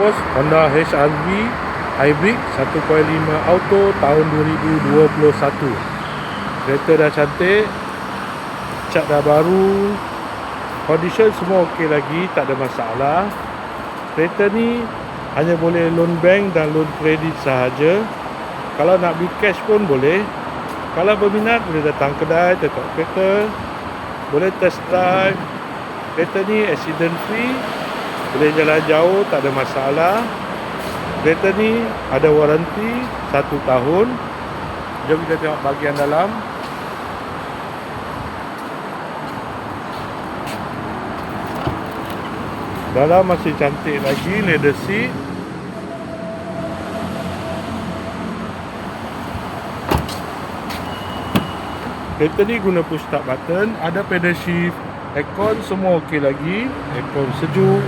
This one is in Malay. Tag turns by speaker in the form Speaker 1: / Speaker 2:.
Speaker 1: Bos, Honda HR-V Hybrid 1.5 auto tahun 2021. Kereta dah cantik, cat dah baru, condition semua okey lagi, tak ada masalah. Kereta ni hanya boleh loan bank dan loan kredit sahaja. Kalau nak beli cash pun boleh. Kalau berminat boleh datang kedai, tengok kereta, boleh test drive. Kereta ni accident free, boleh jalan jauh, tak ada masalah. Kereta ni ada waranti 1 tahun. Jom kita tengok bahagian dalam. Dalam masih cantik lagi, leather seat. Kereta ni guna push start button, ada pedal shift, aircon semua okey lagi, aircon sejuk.